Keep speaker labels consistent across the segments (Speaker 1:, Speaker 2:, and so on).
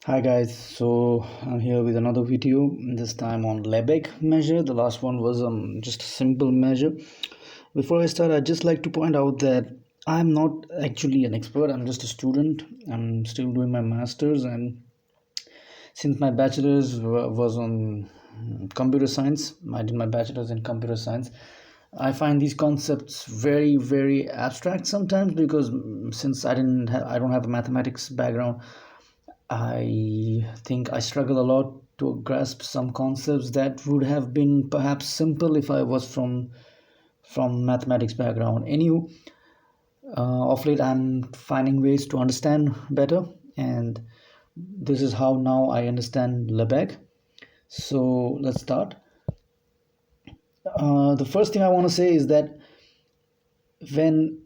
Speaker 1: Hi guys, so I'm here with another video, this time on Lebesgue measure. The last one was just a simple measure. Before I start, I'd just like to point out that I'm not actually an expert, I'm just a student. I'm still doing my master's, and since my bachelor's was on computer science, I did my bachelor's in computer science. I find these concepts very, very abstract sometimes because since I don't have a mathematics background, I think I struggle a lot to grasp some concepts that would have been perhaps simple if I was from mathematics background. Anywho, of late I'm finding ways to understand better, and this is how now I understand Lebesgue. So let's start. The first thing I want to say is that when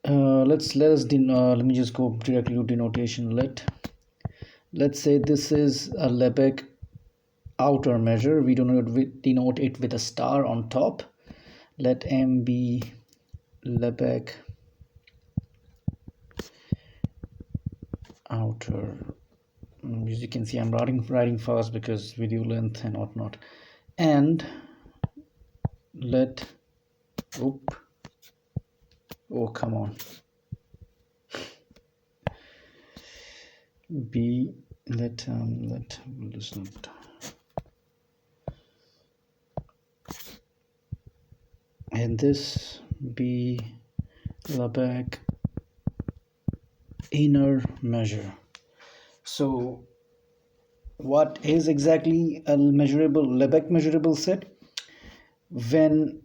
Speaker 1: let me just go directly to denotation. Let's say this is a Lebesgue outer measure. We denote it with a star on top. Let M be Lebesgue outer. As you can see, I'm writing fast because video length and whatnot. And let oh come on, be let this not, and this be Lebesgue inner measure. So what is exactly a Lebesgue measurable set? When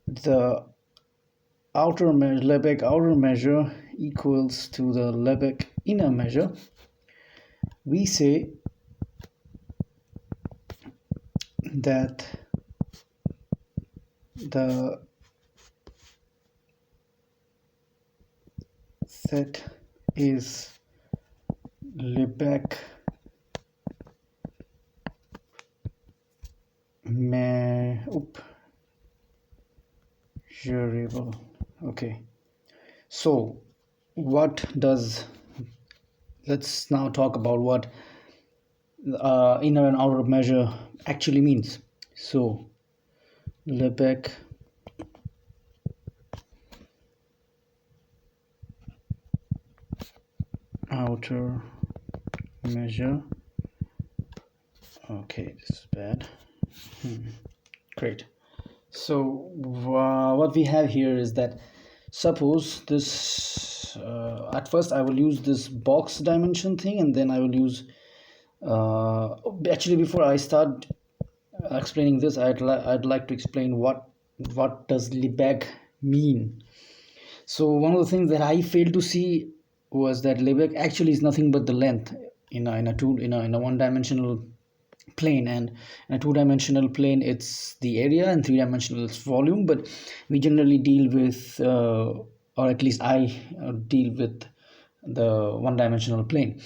Speaker 1: the Lebesgue outer measure equals to the Lebesgue inner measure, we say that the set is Lebesgue measurable. Okay, so what does let's now talk about what inner and outer measure actually means. So Lebesgue outer measure. Okay, this is bad. Great. So what we have here is that suppose this at first I will use this box dimension thing, and then I will use actually before I start explaining this, I'd like to explain what does Lebesgue mean. So one of the things that I failed to see was that Lebesgue actually is nothing but the length in a one-dimensional plane, and in a two-dimensional plane it's the area, and three-dimensional it's volume. But we generally deal with or at least I deal with the one-dimensional plane.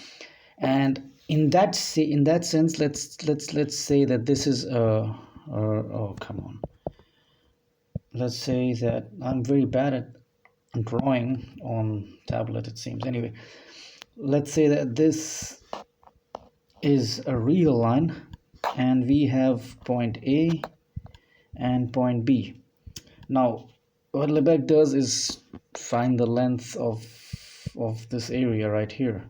Speaker 1: And in that sense, let's say that this is oh come on, let's say that I'm very bad at drawing on tablet, it seems. Anyway, let's say that this is a real line, and we have point A and point B. Now what Lebesgue does is find the length of this area right here.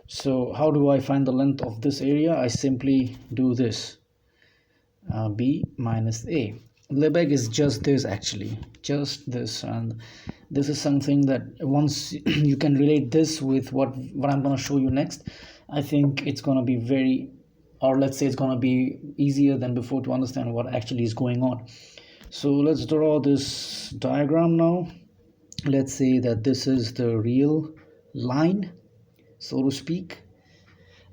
Speaker 1: So how do I find the length of this area? I simply do this, B minus A. Lebesgue is just this, actually, just this. And this is something that once you can relate this with what I'm going to show you next, I think it's going to be very, or let's say it's going to be easier than before to understand what actually is going on. So let's draw this diagram now. Let's say that this is the real line, so to speak,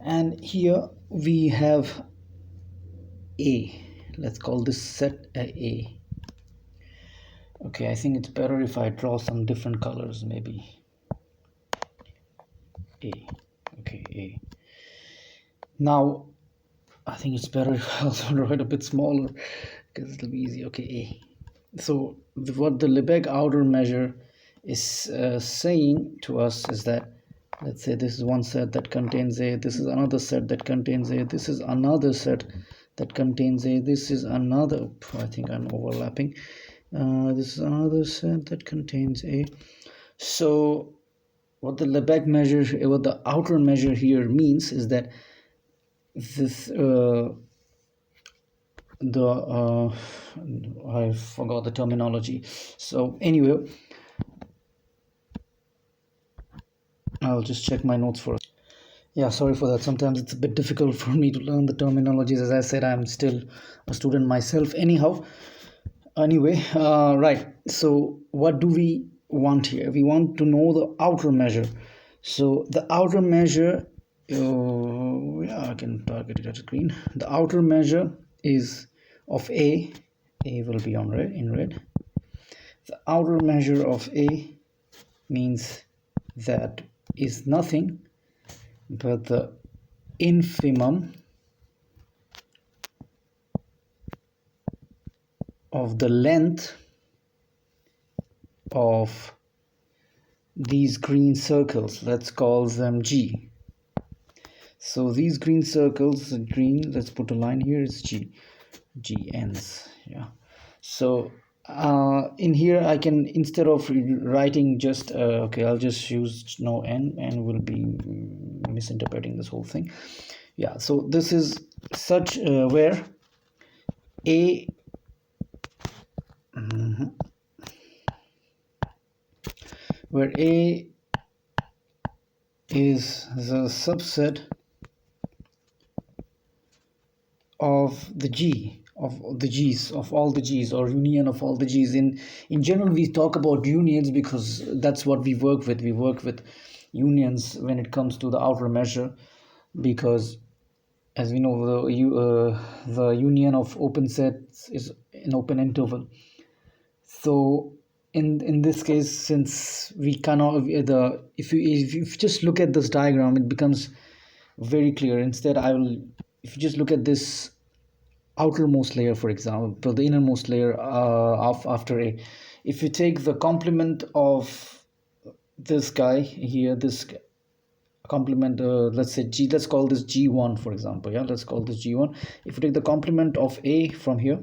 Speaker 1: and here we have A. Let's call this set A. Okay, I think it's better if I draw some different colors, maybe A. Okay, A. Now I think it's better if I also draw it a bit smaller because it'll be easy. Okay, A. So what the Lebesgue outer measure is saying to us is that let's say this is one set that contains A, this is another set that contains A, this is another set that contains A, this is another, I think I'm overlapping, this is another set that contains A. So what the Lebesgue measure, what the outer measure here means is that this I forgot the terminology. So anyway, I'll just check my notes for. Yeah, sorry for that. Sometimes it's a bit difficult for me to learn the terminologies. As I said, I'm still a student myself. Anyhow, anyway, right. So what do we want here? We want to know the outer measure. So the outer measure, yeah, I can target it at screen. The outer measure is of A. A will be on red, in red. The outer measure of A means that is nothing but the infimum of the length of these green circles. Let's call them G. So these green circles, green, let's put a line here, is G. G ends, yeah. So in here I can, instead of writing just okay, I'll just use no n, and will be misinterpreting this whole thing. Yeah, so this is such where A where A is the subset of the G, of the G's, of all the G's, or union of all the G's. In general, we talk about unions because that's what we work with. We work with unions when it comes to the outer measure, because as we know, the union of open sets is an open interval. So in this case, since we cannot, the if you just look at this diagram, it becomes very clear. Instead, I will, if you just look at this outermost layer, for example, the innermost layer of after A, if you take the complement of this guy here, this complement, let's say G, let's call this G1, for example. Yeah, let's call this G1. If you take the complement of A from here,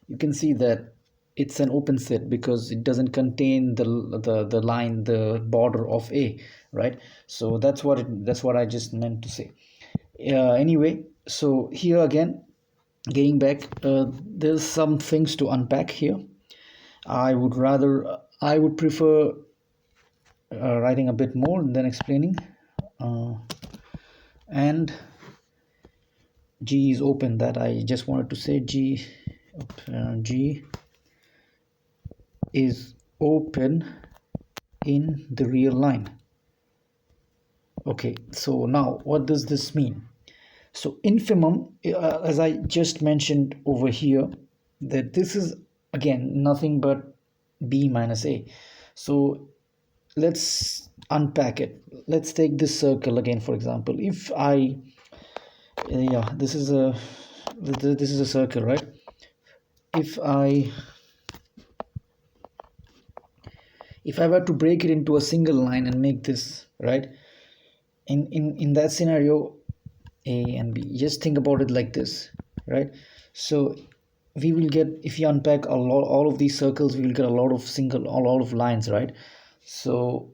Speaker 1: you can see that it's an open set because it doesn't contain the line, the border of A, right? So that's what I just meant to say. Anyway, so here again, getting back, there's some things to unpack here. I would prefer writing a bit more than explaining. And G is open, that I just wanted to say. G is open in the real line. Okay, so now what does this mean? So infimum, as I just mentioned over here, that this is again nothing but B minus A. So let's unpack it. Let's take this circle again, for example. If I yeah, this is a circle, right? If I were to break it into a single line and make this, right, in that scenario, A and B, just think about it like this, right? So we will get, if you unpack all of these circles, we will get a lot of lines, right? So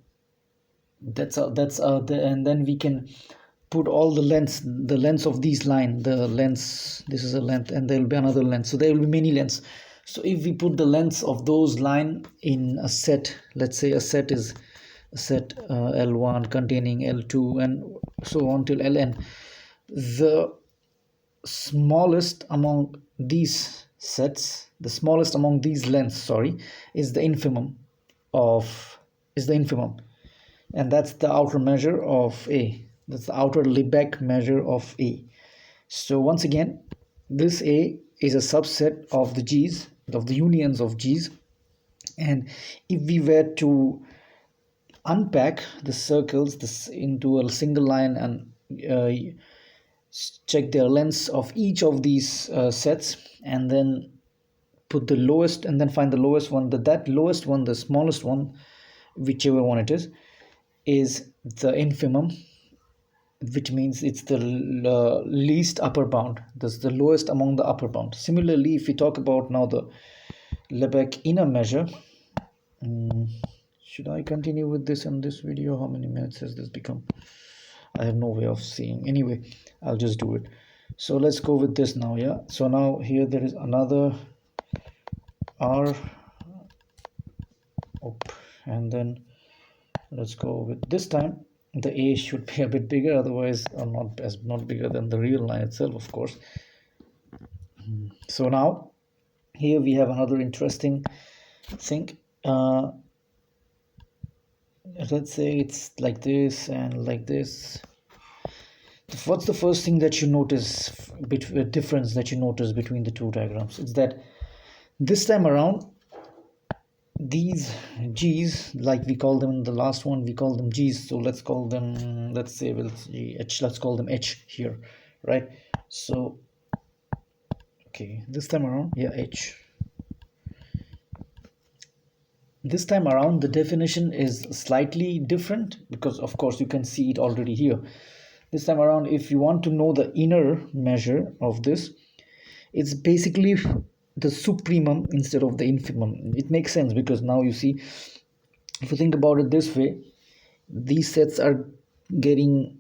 Speaker 1: and then we can put all the lengths of these line, the lengths, this is a length, and there will be another length, so there will be many lengths. So if we put the lengths of those line in a set, let's say a set is a set L1 containing L2 and so on till Ln, the smallest among these sets, the smallest among these lengths, sorry, is the infimum, and that's the outer measure of A. That's the outer Lebesgue measure of A. So once again, this A is a subset of the G's, of the unions of G's, and if we were to unpack the circles into a single line and check their lengths of each of these sets, and then put the lowest, and then find the lowest one, that lowest one, the smallest one, whichever one it is the infimum, which means it's the least upper bound. That's the lowest among the upper bound. Similarly, if we talk about now the Lebesgue inner measure, should I continue with this in this video? How many minutes has this become? I have no way of seeing. Anyway, I'll just do it. So let's go with this now. Yeah, so now here there is another R, and then let's go with this time the A should be a bit bigger, otherwise not bigger than the real line itself, of course. So now here we have another interesting thing. Let's say it's like this and like this. What's the first thing that you notice, difference that you notice between the two diagrams? It's that this time around these G's, like we call them in the last one, we call them G's, so let's call them, let's say H, let's call them H here, right? So okay, this time around, yeah, H. This time around the definition is slightly different, because of course you can see it already here. This time around, if you want to know the inner measure of this, it's basically the supremum instead of the infimum. It makes sense because now you see, if you think about it this way, these sets are getting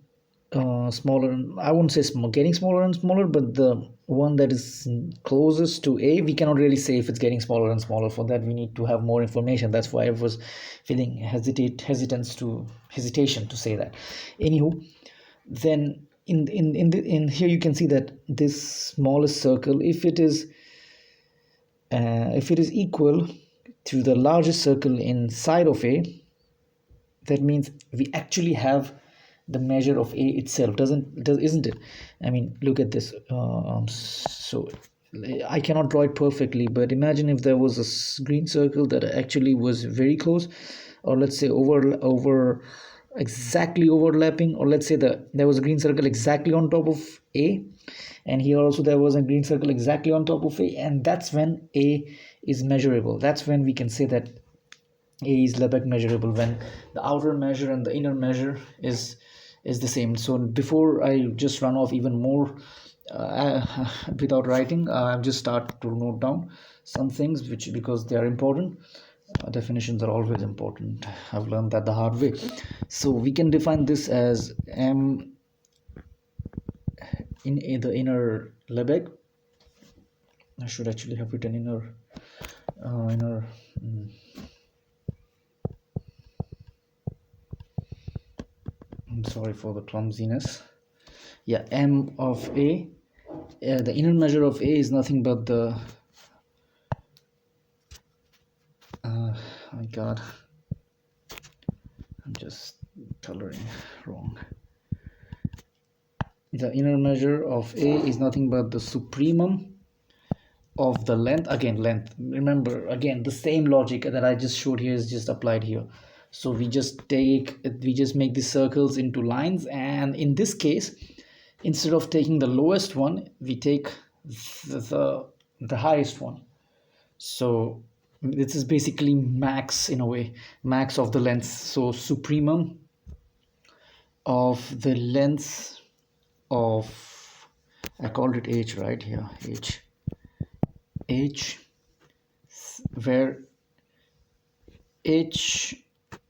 Speaker 1: smaller. I won't say small, getting smaller and smaller, but the one that is closest to A, we cannot really say if it's getting smaller and smaller. For that we need to have more information. That's why I was feeling hesitation to say that. Anywho, then in here you can see that this smallest circle, if it is equal to the largest circle inside of A, that means we actually have the measure of A itself, isn't it? I mean, look at this. So I cannot draw it perfectly, but imagine if there was a green circle that actually was very close, or let's say over exactly overlapping, or let's say there was a green circle exactly on top of A, and here also there was a green circle exactly on top of A, and that's when A is measurable. That's when we can say that A is Lebesgue measurable, when the outer measure and the inner measure is the same. So before I just run off even more without writing, I've just start to note down some things because they are important. Definitions are always important. I've learned that the hard way. So we can define this as M in the inner Lebesgue. I should actually have written inner. I'm sorry for the clumsiness. Yeah, M of A. The inner measure of A is nothing but the my god, I'm just coloring wrong. The inner measure of A is nothing but the supremum of the length. Again, length, remember, again the same logic that I just showed here is just applied here. So we just make the circles into lines, and in this case, instead of taking the lowest one, we take the highest one. So this is basically max, in a way, max of the length. So supremum of the length of, I called it H right here, H, where H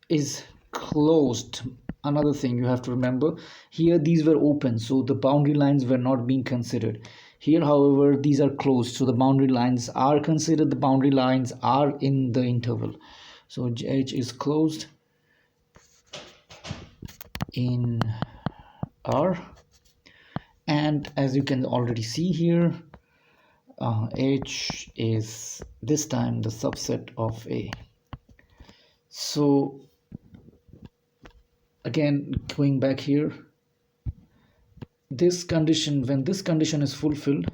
Speaker 1: is closed. Another thing you have to remember, here these were open, so the boundary lines were not being considered. Here, however, these are closed, so the boundary lines are considered. The boundary lines are in the interval. So H is closed in R, and as you can already see here, H is this time the subset of A. So again, going back here, this condition, when this condition is fulfilled,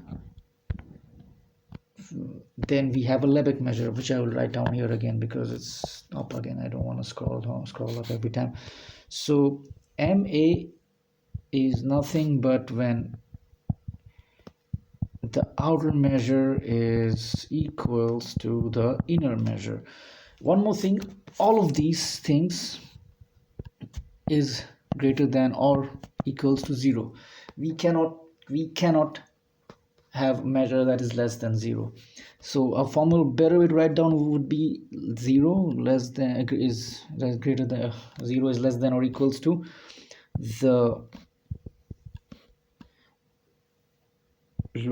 Speaker 1: then we have a Lebesgue measure, which I will write down here again because it's up again. I don't want to scroll up every time. So MA is nothing but when the outer measure is equals to the inner measure. One more thing, all of these things is greater than or equals to 0. We cannot have measure that is less than 0. So a formal better way to write down would be 0 less than is greater than 0 is less than or equals to the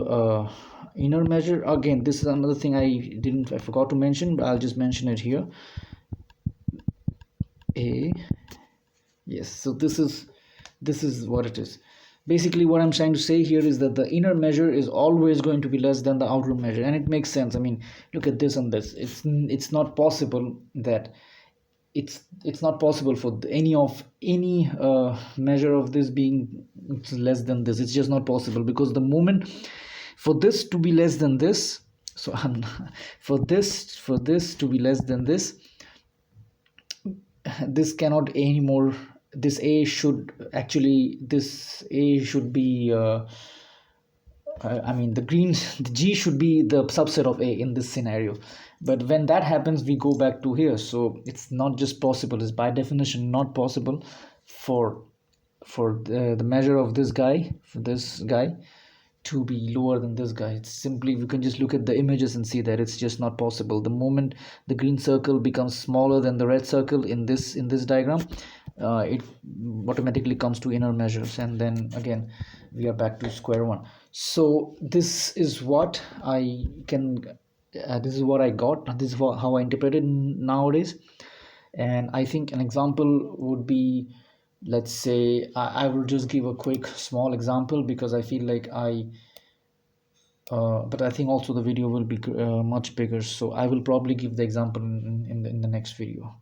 Speaker 1: uh, inner measure. Again, this is another thing I forgot to mention, but I'll just mention it here. A Yes, so this is what it is. Basically, what I'm trying to say here is that the inner measure is always going to be less than the outer measure, and it makes sense. I mean, look at this and this. It's not possible that it's not possible for any measure of this being less than this. It's just not possible, because the moment for this to be less than this, so for this to be less than this cannot anymore. This a should be I mean, the G should be the subset of A in this scenario. But when that happens, we go back to here. So it's not just possible; it's by definition not possible for the measure of this guy to be lower than this guy. It's simply, we can just look at the images and see that it's just not possible. The moment the green circle becomes smaller than the red circle in this diagram, it automatically comes to inner measures, and then again we are back to square one. So this is what I got. This is how I interpret it nowadays. And I think an example would be, let's say, I will just give a quick small example, because I feel like but I think also the video will be much bigger, so I will probably give the example in the next video.